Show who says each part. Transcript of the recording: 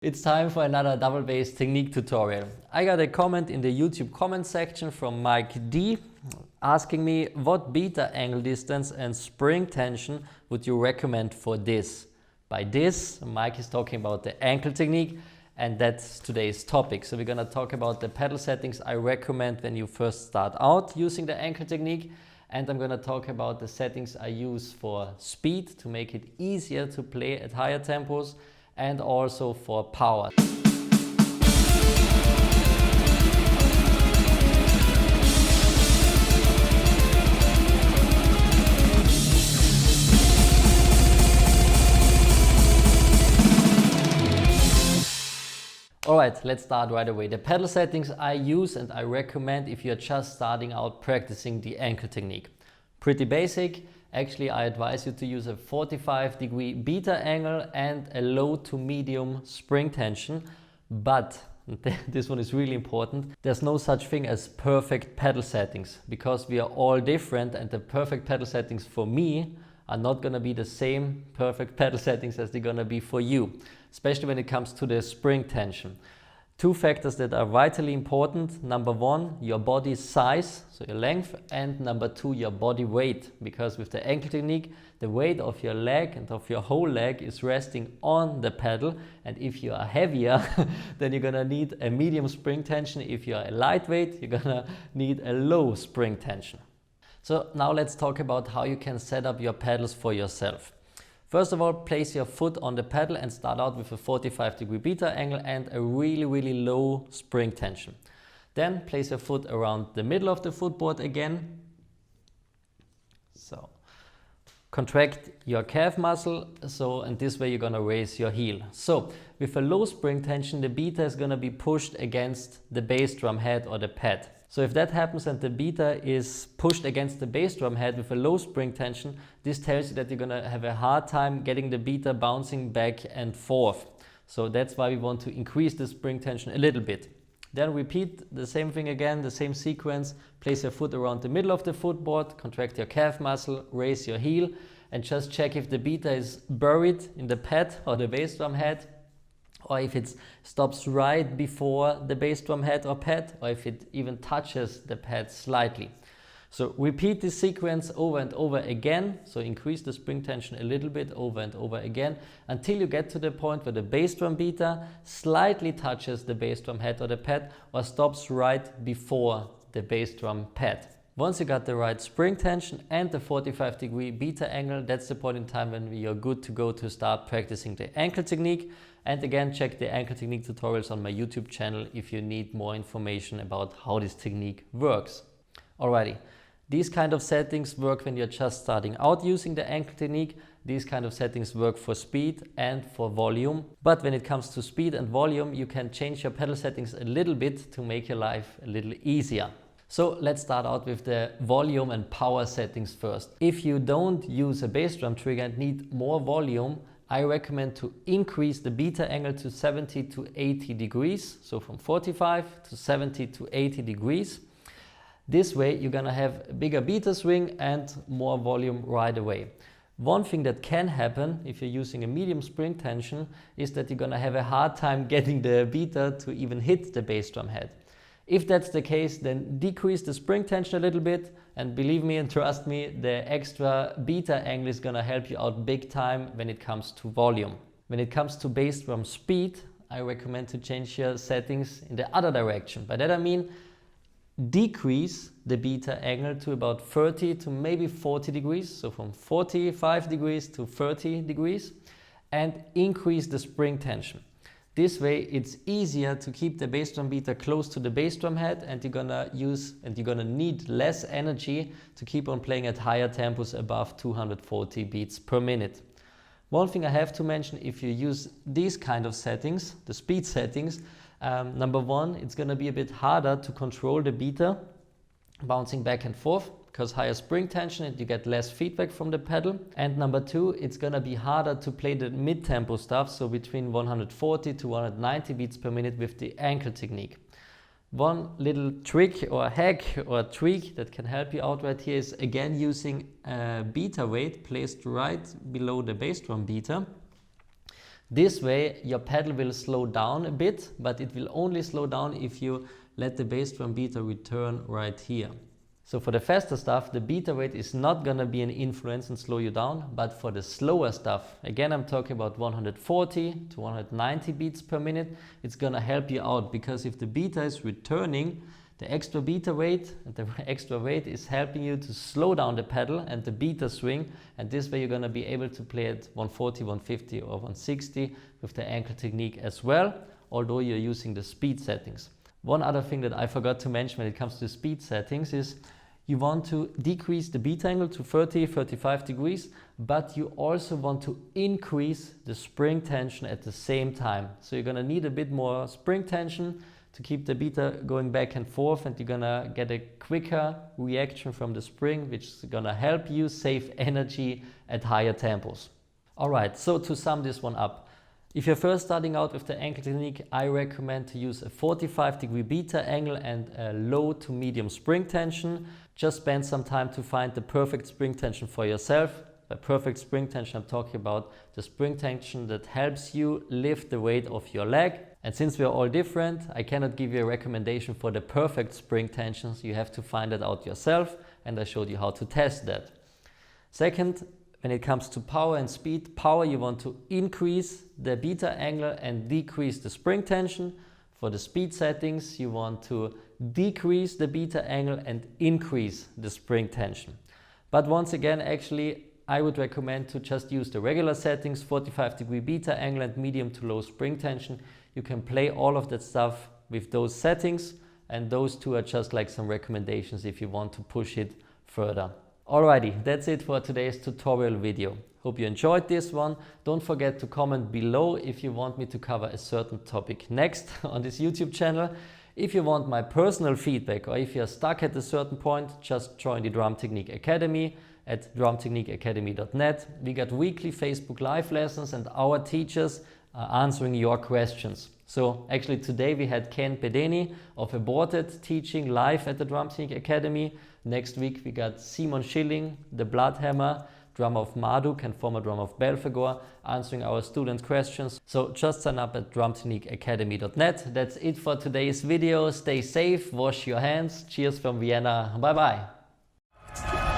Speaker 1: It's time for another double bass technique tutorial. I got a comment in the YouTube comment section from Mike D asking me what beta angle distance and spring tension would you recommend for this. By this, Mike is talking about the ankle technique, and that's today's topic. So we're gonna talk about the pedal settings I recommend when you first start out using the ankle technique, and I'm gonna talk about the settings I use for speed to make it easier to play at higher tempos, and also for power. Alright, let's start right away. The pedal settings I use and I recommend if you're just starting out practicing the ankle technique. Pretty basic. Actually, I advise you to use a 45-degree beta angle and a low to medium spring tension. But this one is really important. There's no such thing as perfect pedal settings because we are all different, and the perfect pedal settings for me are not going to be the same perfect pedal settings as they're going to be for you, especially when it comes to the spring tension. Two factors that are vitally important. Number one, your body size, so your length, and number two, your body weight. Because with the ankle technique, the weight of your leg and of your whole leg is resting on the pedal. And if you are heavier, then you're gonna need a medium spring tension. If you're a lightweight, you're gonna need a low spring tension. So now let's talk about how you can set up your pedals for yourself. First of all, place your foot on the pedal and start out with a 45-degree beta angle and a really low spring tension. Then place your foot around the middle of the footboard again. So contract your calf muscle, and this way you're gonna raise your heel. So with a low spring tension, the beta is gonna be pushed against the bass drum head or the pad. So if that happens and the beta is pushed against the bass drum head with a low spring tension, this tells you that you're gonna have a hard time getting the beta bouncing back and forth. So that's why we want to increase the spring tension a little bit. Then repeat the same thing again, the same sequence. Place your foot around the middle of the footboard, contract your calf muscle, raise your heel, and just check if the beta is buried in the pad or the bass drum head, or if it stops right before the bass drum head or pad, or if it even touches the pad slightly. So repeat this sequence over and over again, so increase the spring tension a little bit over and over again until you get to the point where the bass drum beta slightly touches the bass drum head or the pad, or stops right before the bass drum pad. Once you got the right spring tension and the 45-degree beta angle, that's the point in time when you're good to go to start practicing the ankle technique. And again, check the ankle technique tutorials on my YouTube channel if you need more information about how this technique works. Alrighty, these kind of settings work when you're just starting out using the ankle technique. These kind of settings work for speed and for volume. But when it comes to speed and volume, you can change your pedal settings a little bit to make your life a little easier. So let's start out with the volume and power settings first. If you don't use a bass drum trigger and need more volume, I recommend to increase the beta angle to 70 to 80 degrees. So from 45 to 70 to 80 degrees. This way you're gonna have a bigger beta swing and more volume right away. One thing that can happen if you're using a medium spring tension is that you're gonna have a hard time getting the beta to even hit the bass drum head. If that's the case, then decrease the spring tension a little bit, and believe me and trust me, the extra beta angle is gonna help you out big time when it comes to volume. When it comes to bass drum speed, I recommend to change your settings in the other direction. By that I mean decrease the beta angle to about 30 to maybe 40 degrees, so from 45 degrees to 30 degrees, and increase the spring tension. This way it's easier to keep the bass drum beta close to the bass drum head, and you're gonna need less energy to keep on playing at higher tempos above 240 beats per minute. One thing I have to mention, if you use these kind of settings, the speed settings, number one, it's gonna be a bit harder to control the beta bouncing back and forth, because higher spring tension and you get less feedback from the pedal. And number two, it's gonna be harder to play the mid-tempo stuff, so between 140 to 190 beats per minute with the ankle technique. One little trick or hack or tweak that can help you out right here is again using a beta weight placed right below the bass drum beta. This way your pedal will slow down a bit, but it will only slow down if you let the bass drum beater return right here. So for the faster stuff, the beater weight is not gonna be an influence and slow you down, but for the slower stuff, again I'm talking about 140 to 190 beats per minute, it's gonna help you out, because if the beater is returning, the extra beater weight and the extra weight is helping you to slow down the pedal and the beater swing, and this way you're gonna be able to play at 140, 150 or 160 with the ankle technique as well, although you're using the speed settings. One other thing that I forgot to mention when it comes to speed settings is you want to decrease the beat angle to 30, 35 degrees, but you also want to increase the spring tension at the same time. So you're gonna need a bit more spring tension to keep the beater going back and forth, and you're gonna get a quicker reaction from the spring, which is gonna help you save energy at higher tempos. Alright, so to sum this one up, if you're first starting out with the ankle technique, I recommend to use a 45-degree beater angle and a low to medium spring tension. Just spend some time to find the perfect spring tension for yourself. By perfect spring tension, I'm talking about the spring tension that helps you lift the weight of your leg. And since we are all different, I cannot give you a recommendation for the perfect spring tensions. You have to find it out yourself, and I showed you how to test that. Second, when it comes to power and speed, power you want to increase the beater angle and decrease the spring tension. For the speed settings, you want to decrease the beater angle and increase the spring tension. But once again, actually, I would recommend to just use the regular settings, 45-degree beater angle and medium to low spring tension. You can play all of that stuff with those settings, and those two are just like some recommendations if you want to push it further. Alrighty, that's it for today's tutorial video. Hope you enjoyed this one. Don't forget to comment below if you want me to cover a certain topic next on this YouTube channel. If you want my personal feedback, or if you're stuck at a certain point, just join the Drum Technique Academy at drumtechniqueacademy.net. We got weekly Facebook Live lessons and our teachers are answering your questions. So actually today we had Ken Pedeni of Aborted teaching live at the Drum Technique Academy. Next week we got Simon Schilling, the Bloodhammer, drummer of Marduk and former drummer of Belphegor, answering our student questions. So just sign up at drumtechniqueacademy.net. That's it for today's video. Stay safe, wash your hands. Cheers from Vienna. Bye bye.